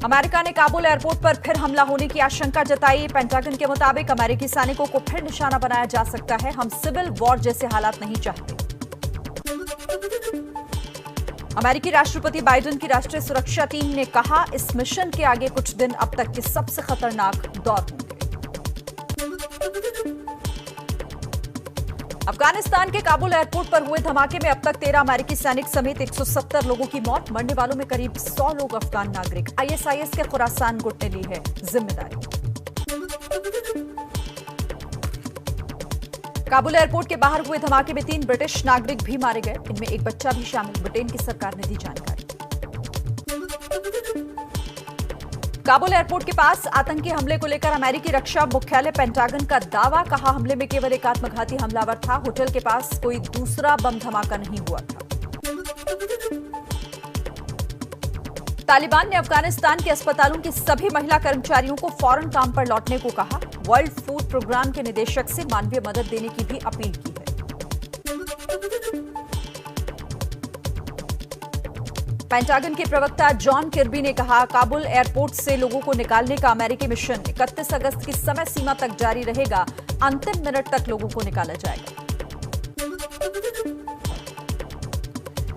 America ने Kabul airport पर फिर हमला होने की आशंका जताई। पेंटागन के मुताबिक अमेरिकी सैनिकों को फिर निशाना बनाया जा सकता है। हम सिविल वॉर जैसे हालात नहीं चाहते। अमेरिकी राष्ट्रपति बाइडेन की राष्ट्रीय सुरक्षा टीम ने कहा, इस मिशन के आगे कुछ दिन अब तक के सबसे खतरनाक दौर होंगे। अफगानिस्तान के काबुल एयरपोर्ट पर हुए धमाके में अब तक 13 अमेरिकी सैनिक समेत 170 लोगों की मौत। मरने वालों में करीब 100 लोग अफगान नागरिक। आईएसआईएस के खुरासान गुट ने ली है जिम्मेदारी। काबुल एयरपोर्ट के बाहर हुए धमाके में 3 ब्रिटिश नागरिक भी मारे गए। इनमें एक बच्चा भी शामिल। ब्रिटेन की सरकार ने दी जानकारी। काबुल एयरपोर्ट के पास आतंकी हमले को लेकर अमेरिकी रक्षा मुख्यालय पेंटागन का दावा। कहा, हमले में केवल एक आत्मघाती हमलावर था। होटल के पास कोई दूसरा बम धमाका नहीं हुआ था। तालिबान ने अफगानिस्तान के अस्पतालों की सभी महिला कर्मचारियों को फौरन काम पर लौटने को कहा। वर्ल्ड फूड प्रोग्राम के निदेशक से मानवीय मदद देने की भी अपील की है। पेंटागन के प्रवक्ता जॉन किर्बी ने कहा, काबुल एयरपोर्ट से लोगों को निकालने का अमेरिकी मिशन 31 अगस्त की समय सीमा तक जारी रहेगा। अंतिम मिनट तक लोगों को निकाला जाएगा।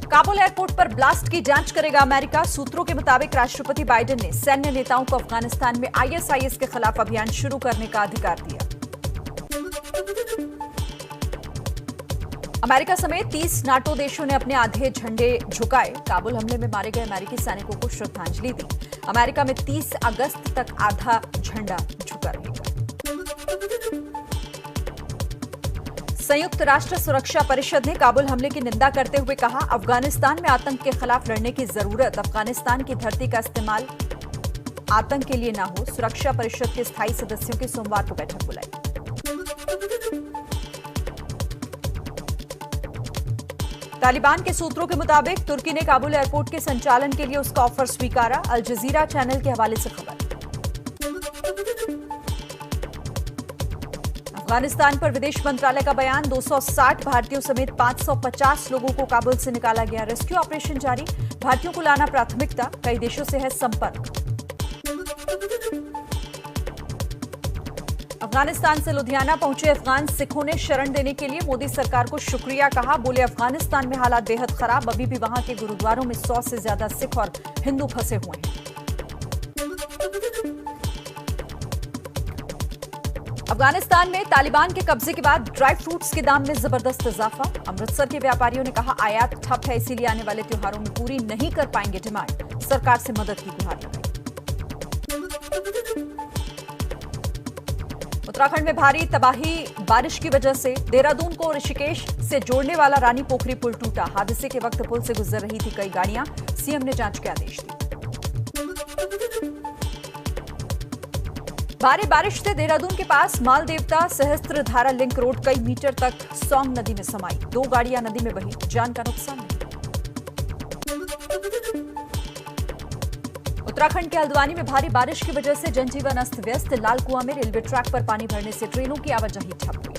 काबुल एयरपोर्ट पर ब्लास्ट की जांच करेगा अमेरिका। सूत्रों के मुताबिक राष्ट्रपति बाइडेन ने सैन्य नेताओं को अफगानिस्तान में आईएसआईएस के खिलाफ अभियान शुरू करने का अधिकार दिया। अमेरिका समेत 30 नाटो देशों ने अपने आधे झंडे झुकाए। काबुल हमले में मारे गए अमेरिकी सैनिकों को श्रद्धांजलि दी। अमेरिका में 30 अगस्त तक आधा झंडा झुका रहेगा। संयुक्त राष्ट्र सुरक्षा परिषद ने काबुल हमले की निंदा करते हुए कहा, अफगानिस्तान में आतंक के खिलाफ लड़ने की जरूरत। अफगानिस्तान की धरती का इस्तेमाल आतंक के लिए न हो। सुरक्षा परिषद के स्थायी सदस्यों की सोमवार को बैठक बुलाई। तालिबान के सूत्रों के मुताबिक तुर्की ने काबुल एयरपोर्ट के संचालन के लिए उसका ऑफर स्वीकारा। अल जजीरा चैनल के हवाले से खबर। अफगानिस्तान पर विदेश मंत्रालय का बयान। 260 भारतीयों समेत 550 लोगों को काबुल से निकाला गया। रेस्क्यू ऑपरेशन जारी। भारतीयों को लाना प्राथमिकता। कई देशों से है संपर्क। अफगानिस्तान से लुधियाना पहुंचे अफगान सिखों ने शरण देने के लिए मोदी सरकार को शुक्रिया कहा। बोले, अफगानिस्तान में हालात बेहद खराब। अभी भी वहां के गुरुद्वारों में 100 से ज्यादा सिख और हिंदू फंसे हुए हैं। अफगानिस्तान में तालिबान के कब्जे के बाद ड्राई फ्रूट्स के दाम में जबरदस्त इजाफा। अमृतसर के व्यापारियों ने कहा, आयात ठप है, इसीलिए आने वाले त्योहारों में पूरी नहीं कर पाएंगे डिमांड। सरकार से मदद की गुहार लगाई। उत्तराखंड में भारी तबाही बारिश की वजह से देहरादून को ऋषिकेश से जोड़ने वाला रानी पोखरी पुल टूटा। हादसे के वक्त पुल से गुजर रही थी कई गाड़ियां। सीएम ने जांच के आदेश दिए। भारी बारिश से देहरादून के पास मालदेवता सहस्त्रधारा लिंक रोड कई मीटर तक सौंग नदी में समाई। 2 गाड़ियां नदी में बही। जान का नुकसान नहीं। उत्तराखंड के हल्द्वानी में भारी बारिश की वजह से जनजीवन अस्त व्यस्त। लाल कुआं में रेलवे ट्रैक पर पानी भरने से ट्रेनों की आवाजाही ठप हुई।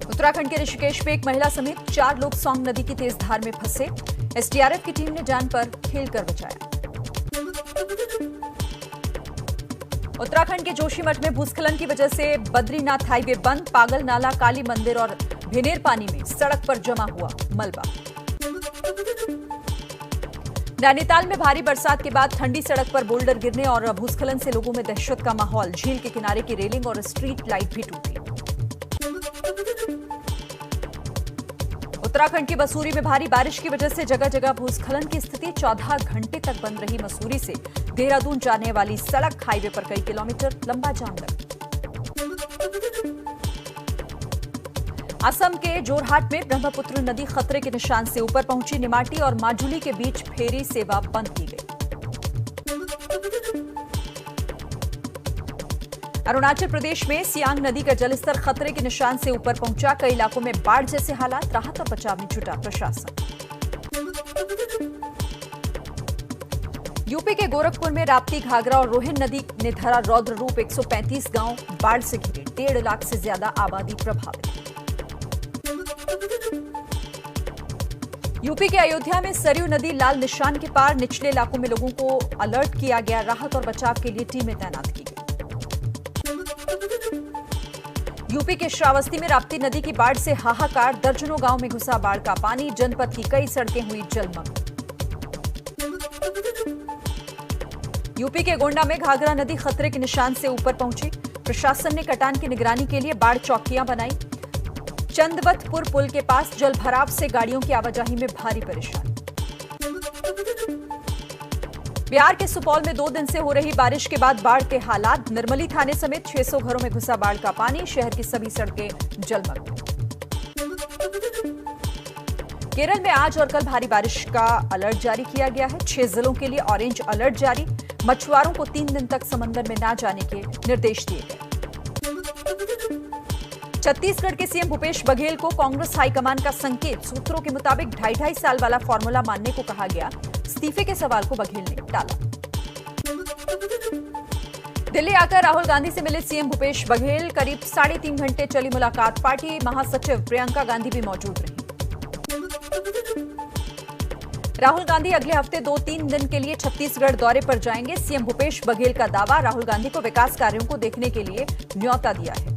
उत्तराखंड के ऋषिकेश में एक महिला समेत 4 लोग सौंग नदी की तेज धार में फंसे। एसडीआरएफ की टीम ने जान पर खेलकर बचाया। उत्तराखंड के जोशीमठ में भूस्खलन की वजह से बद्रीनाथ हाईवे बंद। पागल नाला, काली मंदिर और भिनेर पानी में सड़क पर जमा हुआ मलबा। नैनीताल में भारी बरसात के बाद ठंडी सड़क पर बोल्डर गिरने और भूस्खलन से लोगों में दहशत का माहौल। झील के किनारे की रेलिंग और स्ट्रीट लाइट भी टूटी। उत्तराखंड के मसूरी में भारी बारिश की वजह से जगह जगह भूस्खलन की स्थिति। 14 घंटे तक बंद रही मसूरी से देहरादून जाने वाली सड़क। हाईवे पर कई किलोमीटर लंबा जाम लगा। असम के जोरहाट में ब्रह्मपुत्र नदी खतरे के निशान से ऊपर पहुंची। निमाटी और माजुली के बीच फेरी सेवा बंद की गई। अरुणाचल प्रदेश में सियांग नदी का जलस्तर खतरे के निशान से ऊपर पहुंचा। कई इलाकों में बाढ़ जैसे हालात। राहत और बचाव में जुटा प्रशासन। यूपी के गोरखपुर में राप्ती, घाघरा और रोहिन नदी ने धरा रौद्र रूप। 135 गांव बाढ़ से घिरे। 1.5 लाख से ज्यादा आबादी प्रभावित। यूपी के अयोध्या में सरयू नदी लाल निशान के पार, निचले इलाकों में लोगों को अलर्ट किया गया। राहत और बचाव के लिए टीमें तैनात की गई। यूपी के श्रावस्ती में राप्ती नदी की बाढ़ से हाहाकार, दर्जनों गांव में घुसा बाढ़ का पानी, जनपद की कई सड़कें हुई जलमग्न। यूपी के गोंडा में घाघरा नदी खतरे के निशान से ऊपर पहुंची। प्रशासन ने कटान की निगरानी के लिए बाढ़ चौकियां बनाई। चंदवतपुर पुल के पास जल भराव से गाड़ियों की आवाजाही में भारी परेशानी। बिहार के सुपौल में 2 दिन से हो रही बारिश के बाद बाढ़ के हालात, निर्मली थाने समेत 600 घरों में घुसा बाढ़ का पानी, शहर की सभी सड़कें जलमग्न। केरल में आज और कल भारी बारिश का अलर्ट जारी किया गया है। 6 जिलों के लिए ऑरेंज अलर्ट जारी। मछुआरों को 3 दिन तक समंदर में न जाने के निर्देश दिए गए। छत्तीसगढ़ के सीएम भूपेश बघेल को कांग्रेस हाईकमान का संकेत, सूत्रों के मुताबिक 2.5 साल वाला फॉर्मूला मानने को कहा गया। इस्तीफे के सवाल को बघेल ने टाला। दिल्ली आकर राहुल गांधी से मिले सीएम भूपेश बघेल, करीब 3.5 घंटे चली मुलाकात। पार्टी महासचिव प्रियंका गांधी भी मौजूद रही। राहुल गांधी अगले हफ्ते 2-3 दिन के लिए छत्तीसगढ़ दौरे पर जाएंगे। सीएम भूपेश बघेल का दावा, राहुल गांधी को विकास कार्यों को देखने के लिए न्योता दिया है।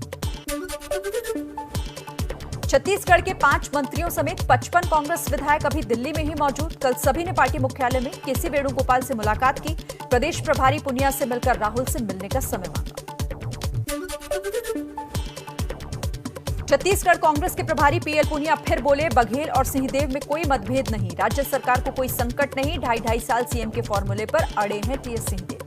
छत्तीसगढ़ के 5 मंत्रियों समेत 55 कांग्रेस विधायक अभी दिल्ली में ही मौजूद। कल सभी ने पार्टी मुख्यालय में केसी वेणुगोपाल से मुलाकात की। प्रदेश प्रभारी पुनिया से मिलकर राहुल से मिलने का समय मांगा। छत्तीसगढ़ कांग्रेस के प्रभारी पीएल पुनिया फिर बोले, बघेल और सिंहदेव में कोई मतभेद नहीं, राज्य सरकार को कोई संकट नहीं। 2.5 साल सीएम के फॉर्मूले पर अड़े हैं टीएस सिंहदेव।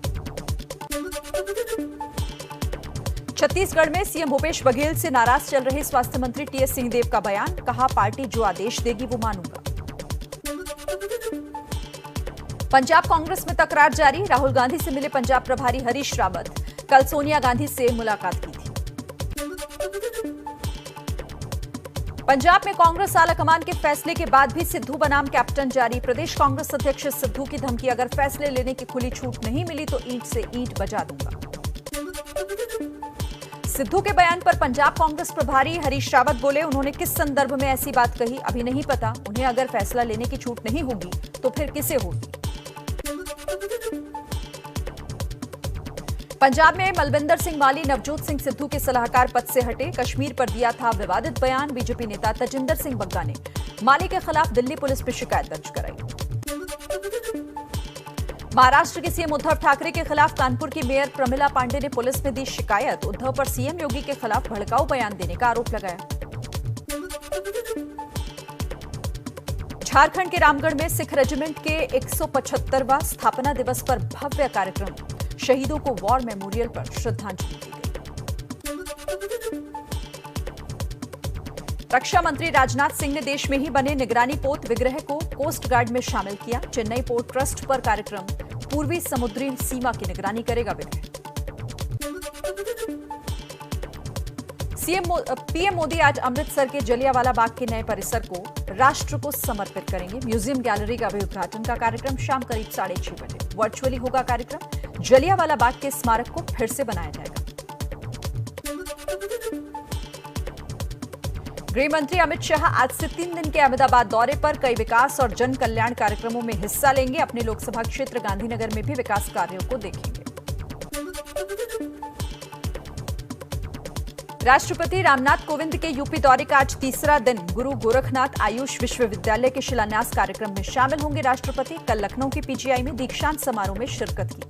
छत्तीसगढ़ में सीएम भूपेश बघेल से नाराज चल रहे स्वास्थ्य मंत्री टीएस सिंहदेव का बयान, कहा पार्टी जो आदेश देगी वो मानूंगा। पंजाब कांग्रेस में तकरार जारी। राहुल गांधी से मिले पंजाब प्रभारी हरीश रावत, कल सोनिया गांधी से मुलाकात की थी। पंजाब में कांग्रेस आलाकमान के फैसले के बाद भी सिद्धू बनाम कैप्टन जारी। प्रदेश कांग्रेस अध्यक्ष सिद्धू की धमकी, अगर फैसले लेने की खुली छूट नहीं मिली तो ईंट से ईंट बजा दूंगा। सिद्धू के बयान पर पंजाब कांग्रेस प्रभारी हरीश रावत बोले, उन्होंने किस संदर्भ में ऐसी बात कही अभी नहीं पता। उन्हें अगर फैसला लेने की छूट नहीं होगी तो फिर किसे होगी। पंजाब में मलविंदर सिंह माली नवजोत सिंह सिद्धू के सलाहकार पद से हटे। कश्मीर पर दिया था विवादित बयान। बीजेपी नेता तजिंदर सिंह बग्गा ने माली के खिलाफ दिल्ली पुलिस पर शिकायत दर्ज कराई। महाराष्ट्र के सीएम उद्धव ठाकरे के खिलाफ कानपुर की मेयर प्रमिला पांडे ने पुलिस में दी शिकायत। उद्धव पर सीएम योगी के खिलाफ भड़काऊ बयान देने का आरोप लगाया। झारखंड के रामगढ़ में सिख रेजिमेंट के 175वां स्थापना दिवस पर भव्य कार्यक्रम। शहीदों को वॉर मेमोरियल पर श्रद्धांजलि दी गई। रक्षा मंत्री राजनाथ सिंह ने देश में ही बने निगरानी पोत विग्रह को कोस्ट गार्ड में शामिल किया। चेन्नई पोर्ट ट्रस्ट पर कार्यक्रम। पूर्वी समुद्री सीमा की निगरानी करेगा विग्रह। पीएम मोदी आज अमृतसर के जलियांवाला बाग के नए परिसर को राष्ट्र को समर्पित करेंगे। म्यूजियम गैलरी का भी उद्घाटन का कार्यक्रम शाम करीब 6:30 बजे वर्चुअली होगा कार्यक्रम। जलियांवाला बाग के स्मारक को फिर से बनाया जाएगा। गृह मंत्री अमित शाह आज से 3 दिन के अहमदाबाद दौरे पर, कई विकास और जन कल्याण कार्यक्रमों में हिस्सा लेंगे। अपने लोकसभा क्षेत्र गांधीनगर में भी विकास कार्यों को देखेंगे। राष्ट्रपति रामनाथ कोविंद के यूपी दौरे का आज तीसरा दिन। गुरु गोरखनाथ आयुष विश्वविद्यालय के शिलान्यास कार्यक्रम में शामिल होंगे राष्ट्रपति। कल लखनऊ के पीजीआई में दीक्षांत समारोह में शिरकत की।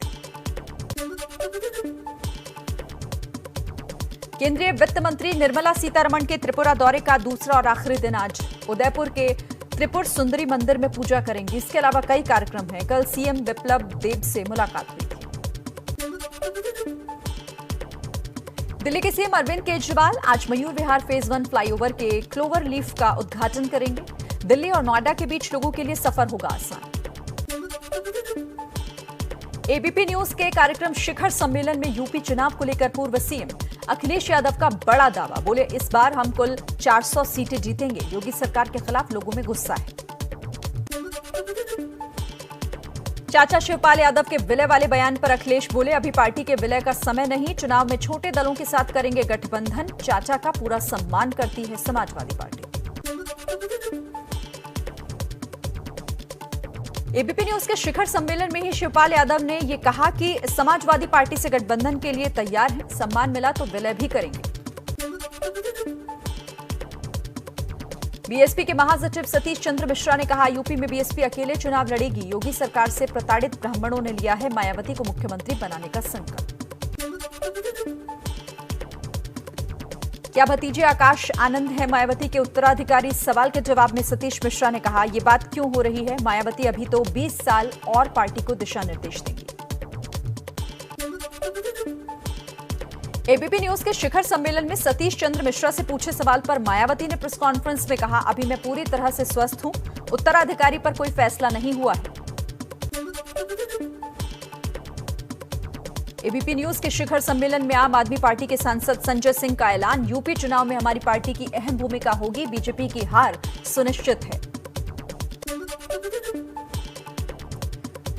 केंद्रीय वित्त मंत्री निर्मला सीतारमण के त्रिपुरा दौरे का दूसरा और आखिरी दिन आज। उदयपुर के त्रिपुर सुंदरी मंदिर में पूजा करेंगे। इसके अलावा कई कार्यक्रम हैं। कल सीएम बिप्लब देब से मुलाकात हुई थी। दिल्ली के सीएम अरविंद केजरीवाल आज मयूर विहार फेज 1 फ्लाईओवर के क्लोवर लीफ का उद्घाटन करेंगे। दिल्ली और नोएडा के बीच लोगों के लिए सफर होगा आसान। एबीपी न्यूज के कार्यक्रम शिखर सम्मेलन में यूपी चुनाव को लेकर पूर्व सीएम अखिलेश यादव का बड़ा दावा। बोले, इस बार हम कुल 400 सीटें जीतेंगे। योगी सरकार के खिलाफ लोगों में गुस्सा है। चाचा शिवपाल यादव के विलय वाले बयान पर अखिलेश बोले, अभी पार्टी के विलय का समय नहीं। चुनाव में छोटे दलों के साथ करेंगे गठबंधन। चाचा का पूरा सम्मान करती है समाजवादी पार्टी। एबीपी न्यूज के शिखर सम्मेलन में ही शिवपाल यादव ने ये कहा कि समाजवादी पार्टी से गठबंधन के लिए तैयार हैं, सम्मान मिला तो विलय भी करेंगे। बीएसपी के महासचिव सतीश चंद्र मिश्रा ने कहा, यूपी में बीएसपी अकेले चुनाव लड़ेगी। योगी सरकार से प्रताड़ित ब्राह्मणों ने लिया है मायावती को मुख्यमंत्री बनाने का संकल्प। क्या भतीजे आकाश आनंद है मायावती के उत्तराधिकारी? सवाल के जवाब में सतीश मिश्रा ने कहा, यह बात क्यों हो रही है? मायावती अभी तो 20 साल और पार्टी को दिशा निर्देश देंगी। एबीपी न्यूज के शिखर सम्मेलन में सतीश चंद्र मिश्रा से पूछे सवाल पर मायावती ने प्रेस कॉन्फ्रेंस में कहा, अभी मैं पूरी तरह से स्वस्थ हूं, उत्तराधिकारी पर कोई फैसला नहीं हुआ है। एबीपी न्यूज के शिखर सम्मेलन में आम आदमी पार्टी के सांसद संजय सिंह का ऐलान, यूपी चुनाव में हमारी पार्टी की अहम भूमिका होगी, बीजेपी की हार सुनिश्चित है।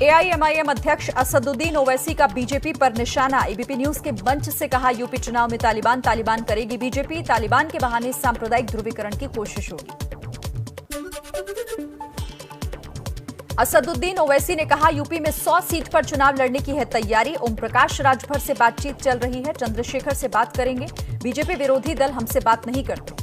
एआईएमआईएम अध्यक्ष असदुद्दीन ओवैसी का बीजेपी पर निशाना। एबीपी न्यूज के मंच से कहा, यूपी चुनाव में तालिबान करेगी बीजेपी, तालिबान के बहाने सांप्रदायिक ध्रुवीकरण की कोशिश होगी। असदुद्दीन ओवैसी ने कहा, यूपी में 100 सीट पर चुनाव लड़ने की है तैयारी। ओम प्रकाश राजभर से बातचीत चल रही है, चंद्रशेखर से बात करेंगे, बीजेपी विरोधी दल हमसे बात नहीं करते।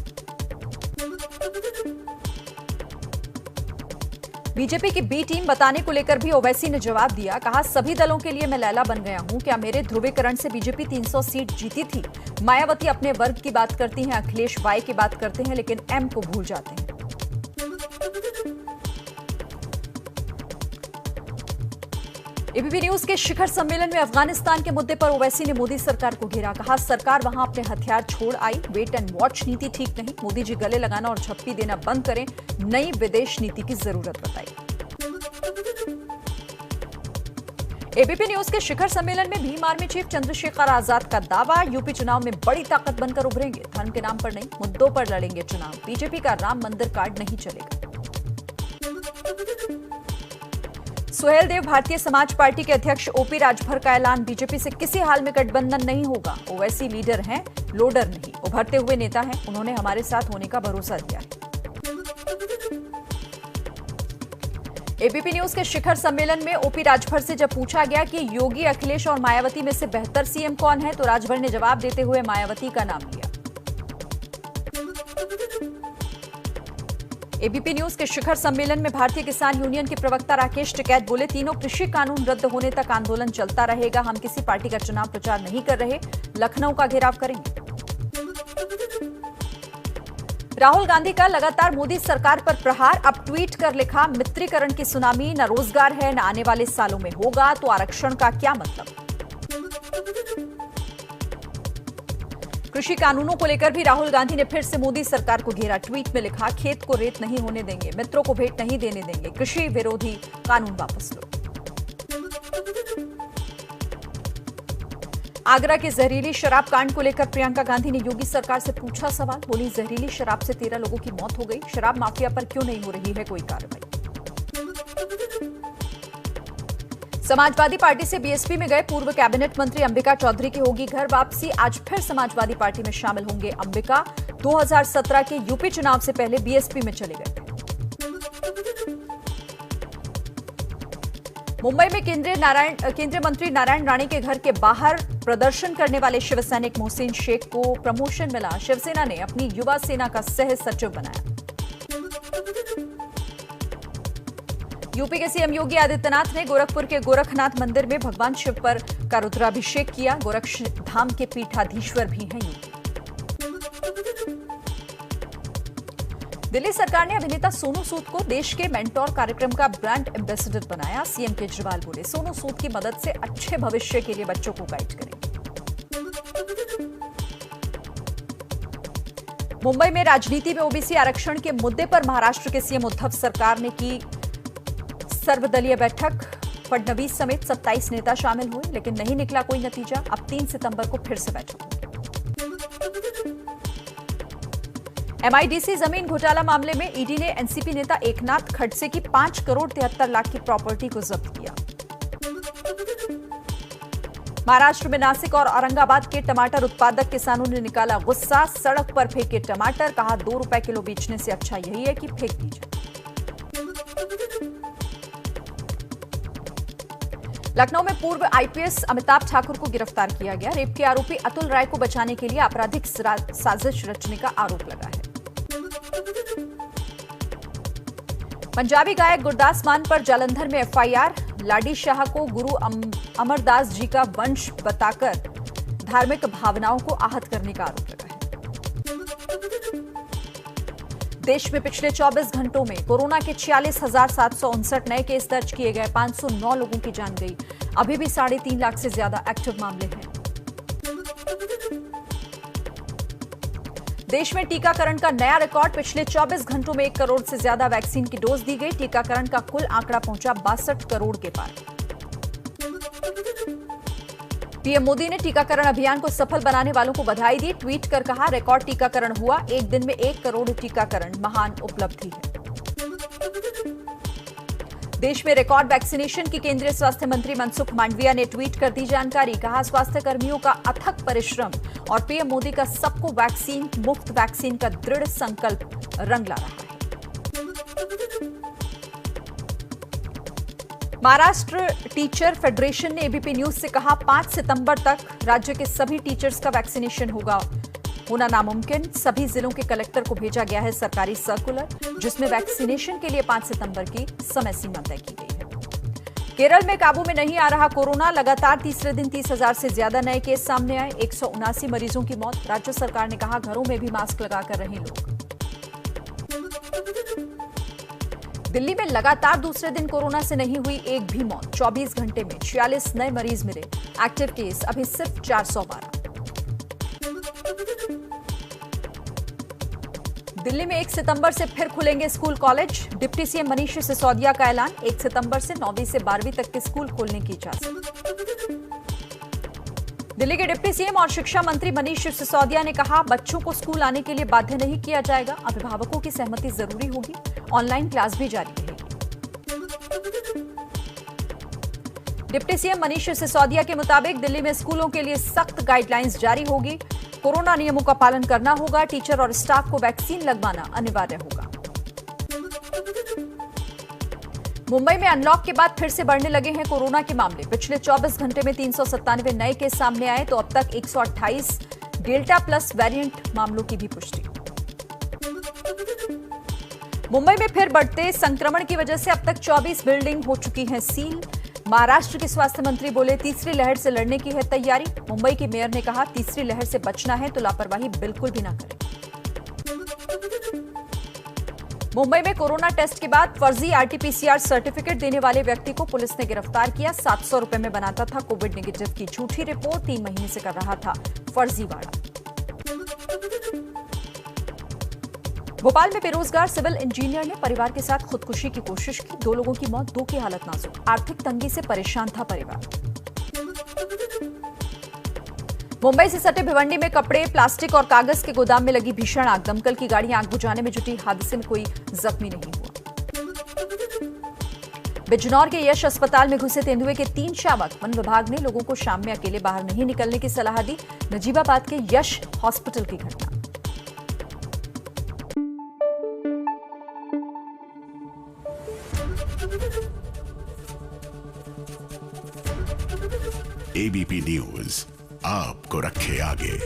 बीजेपी की बी टीम बताने को लेकर भी ओवैसी ने जवाब दिया, कहा, सभी दलों के लिए मैं लैला बन गया हूं। क्या मेरे ध्रुवीकरण से बीजेपी 300 सीट जीती थी? मायावती अपने वर्ग की बात करती हैं, अखिलेश वाई की बात करते हैं, लेकिन एम को भूल जाते हैं। एबीपी न्यूज के शिखर सम्मेलन में अफगानिस्तान के मुद्दे पर ओवैसी ने मोदी सरकार को घेरा, कहा, सरकार वहां अपने हथियार छोड़ आई, वेट एंड वॉच नीति ठीक नहीं, मोदी जी गले लगाना और झप्पी देना बंद करें, नई विदेश नीति की जरूरत बताई। एबीपी न्यूज के शिखर सम्मेलन में भीम आर्मी चीफ चंद्रशेखर आजाद का दावा, यूपी चुनाव में बड़ी ताकत बनकर उभरेंगे, धर्म के नाम पर नहीं मुद्दों पर लड़ेंगे चुनाव, बीजेपी का राम मंदिर कार्ड नहीं चलेगा। सुहेल देव भारतीय समाज पार्टी के अध्यक्ष ओपी राजभर का ऐलान, बीजेपी से किसी हाल में गठबंधन नहीं होगा। ओवैसी लीडर हैं, लोडर नहीं, उभरते हुए नेता हैं, उन्होंने हमारे साथ होने का भरोसा दिया है। एबीपी न्यूज के शिखर सम्मेलन में ओपी राजभर से जब पूछा गया कि योगी, अखिलेश और मायावती में से बेहतर सीएम कौन है, तो राजभर ने जवाब देते हुए मायावती का नाम लिया। एबीपी न्यूज के शिखर सम्मेलन में भारतीय किसान यूनियन के प्रवक्ता राकेश टिकैत बोले, तीनों कृषि कानून रद्द होने तक आंदोलन चलता रहेगा, हम किसी पार्टी का चुनाव प्रचार नहीं कर रहे, लखनऊ का घेराव करेंगे। राहुल गांधी का लगातार मोदी सरकार पर प्रहार, अब ट्वीट कर लिखा, मित्रीकरण की सुनामी, न रोजगार है न आने वाले सालों में होगा, तो आरक्षण का क्या मतलब। कृषि कानूनों को लेकर भी राहुल गांधी ने फिर से मोदी सरकार को घेरा, ट्वीट में लिखा, खेत को रेत नहीं होने देंगे, मित्रों को भेंट नहीं देने देंगे, कृषि विरोधी कानून वापस लो। आगरा के जहरीली शराब कांड को लेकर प्रियंका गांधी ने योगी सरकार से पूछा सवाल, बोली, जहरीली शराब से 13 लोगों की मौत हो गई, शराब माफिया पर क्यों नहीं हो रही है कोई कार्रवाई। समाजवादी पार्टी से बीएसपी में गए पूर्व कैबिनेट मंत्री अंबिका चौधरी की होगी घर वापसी, आज फिर समाजवादी पार्टी में शामिल होंगे अंबिका, 2017 के यूपी चुनाव से पहले बीएसपी में चले गए। मुंबई में केंद्रीय मंत्री नारायण राणे के घर के बाहर प्रदर्शन करने वाले शिव सैनिक मोहसिन शेख को प्रमोशन मिला, शिवसेना ने अपनी युवा सेना का सह सचिव बनाया। यूपी के सीएम योगी आदित्यनाथ ने गोरखपुर के गोरखनाथ मंदिर में भगवान शिव पर का रुद्राभिषेक किया, गोरखधाम के पीठाधीश्वर भी हैं योगी। दिल्ली सरकार ने अभिनेता सोनू सूद को देश के मेंटोर कार्यक्रम का ब्रांड एम्बेसडर बनाया, सीएम केजरीवाल बोले, सोनू सूद की मदद से अच्छे भविष्य के लिए बच्चों को गाइड करेंगे। मुंबई में राजनीति में ओबीसी आरक्षण के मुद्दे पर महाराष्ट्र के सीएम उद्धव सरकार ने की सर्वदलीय बैठक, फडणवीस समेत 27 नेता शामिल हुए, लेकिन नहीं निकला कोई नतीजा, अब 3 सितंबर को फिर से बैठक होगी। एमआईडीसी जमीन घोटाला मामले में ईडी ने एनसीपी नेता एकनाथ खड़से की 5 करोड़ 73 लाख की प्रॉपर्टी को जब्त किया। महाराष्ट्र में नासिक और औरंगाबाद के टमाटर उत्पादक किसानों ने निकाला गुस्सा, सड़क पर फेंके टमाटर, कहा 2 रुपए किलो बेचने से अच्छा यही है कि फेंक दीजिए। लखनऊ में पूर्व आईपीएस अमिताभ ठाकुर को गिरफ्तार किया गया। रेप के आरोपी अतुल राय को बचाने के लिए आपराधिक साजिश रचने का आरोप लगा है। पंजाबी गायक गुरदास मान पर जालंधर में एफआईआर। लाडी शाह को गुरु अमरदास जी का वंश बताकर धार्मिक भावनाओं को आहत करने का आरोप लगा है। देश में पिछले 24 घंटों में कोरोना के 46,759 नए केस दर्ज किए गए। 509 लोगों की जान गई। अभी भी 3.5 लाख से ज्यादा एक्टिव मामले हैं। देश में टीकाकरण का नया रिकॉर्ड। पिछले 24 घंटों में 1 करोड़ से ज्यादा वैक्सीन की डोज दी गई। टीकाकरण का कुल आंकड़ा पहुंचा 62 करोड़ के पार। पीएम मोदी ने टीकाकरण अभियान को सफल बनाने वालों को बधाई दी। ट्वीट कर कहा, रिकॉर्ड टीकाकरण हुआ। एक दिन में 1 करोड़ टीकाकरण महान उपलब्धि है। देश में रिकॉर्ड वैक्सीनेशन की केंद्रीय स्वास्थ्य मंत्री मनसुख मांडविया ने ट्वीट कर दी जानकारी। कहा, स्वास्थ्य कर्मियों का अथक परिश्रम और पीएम मोदी का सबको वैक्सीन, मुफ्त वैक्सीन का दृढ़ संकल्प रंग ला रहा है। महाराष्ट्र टीचर फेडरेशन ने एबीपी न्यूज से कहा, 5 सितंबर तक राज्य के सभी टीचर्स का वैक्सीनेशन होना नामुमकिन। सभी जिलों के कलेक्टर को भेजा गया है सरकारी सर्कुलर, जिसमें वैक्सीनेशन के लिए 5 सितंबर की समय सीमा तय की गई है। केरल में काबू में नहीं आ रहा कोरोना। लगातार तीसरे दिन 30,000 से ज्यादा नए केस सामने आए। 179 मरीजों की मौत। राज्य सरकार ने कहा, घरों में भी मास्क लगाकर रहें लोग। दिल्ली में लगातार दूसरे दिन कोरोना से नहीं हुई एक भी मौत। 24 घंटे में 46 नए मरीज मिले। एक्टिव केस अभी सिर्फ 412। दिल्ली में 1 सितंबर से फिर खुलेंगे school college. Deputy CM Manish Sisodia का ऐलान। 1 सितंबर से 9वीं से 12वीं तक के स्कूल खोलने की इजाजत। दिल्ली के डिप्टी सीएम और शिक्षा मंत्री मनीष सिसोदिया ने कहा, बच्चों को स्कूल आने के लिए बाध्य नहीं किया जाएगा। अभिभावकों की सहमति जरूरी होगी। ऑनलाइन क्लास भी जारी रहेगी। डिप्टी सीएम मनीष सिसोदिया के मुताबिक दिल्ली में स्कूलों के लिए सख्त गाइडलाइंस जारी होगी। कोरोना नियमों का पालन करना होगा। टीचर और स्टाफ को वैक्सीन लगवाना अनिवार्य होगा। मुंबई में अनलॉक के बाद फिर से बढ़ने लगे हैं कोरोना के मामले। पिछले 24 घंटे में 397 नए केस सामने आए तो अब तक 128 डेल्टा प्लस वेरिएंट मामलों की भी पुष्टि। मुंबई में फिर बढ़ते संक्रमण की वजह से अब तक 24 बिल्डिंग हो चुकी हैं सील। महाराष्ट्र के स्वास्थ्य मंत्री बोले, तीसरी लहर से लड़ने की है तैयारी। मुंबई के मेयर ने कहा, तीसरी लहर से बचना है तो लापरवाही बिल्कुल भी ना करें। मुंबई में कोरोना टेस्ट के बाद फर्जी आरटीपीसीआर सर्टिफिकेट देने वाले व्यक्ति को पुलिस ने गिरफ्तार किया। 700 रुपए में बनाता था कोविड नेगेटिव की झूठी रिपोर्ट। 3 महीने से कर रहा था फर्जीवाड़ा। भोपाल में बेरोजगार सिविल इंजीनियर ने परिवार के साथ खुदकुशी की कोशिश की। 2 लोगों की मौत, 2 की हालत नाजुक। आर्थिक तंगी से परेशान था परिवार। मुंबई से सटे भिवंडी में कपड़े, प्लास्टिक और कागज के गोदाम में लगी भीषण आग। दमकल की गाड़ी आग बुझाने में जुटी। हादसे में कोई जख्मी नहीं हुआ। बिजनौर के यश अस्पताल में घुसे तेंदुए के 3 शावक। वन विभाग ने लोगों को शाम में अकेले बाहर नहीं निकलने की सलाह दी। नजीबाबाद के यश हॉस्पिटल की घटना। एबीपी न्यूज आपको रखे आगे।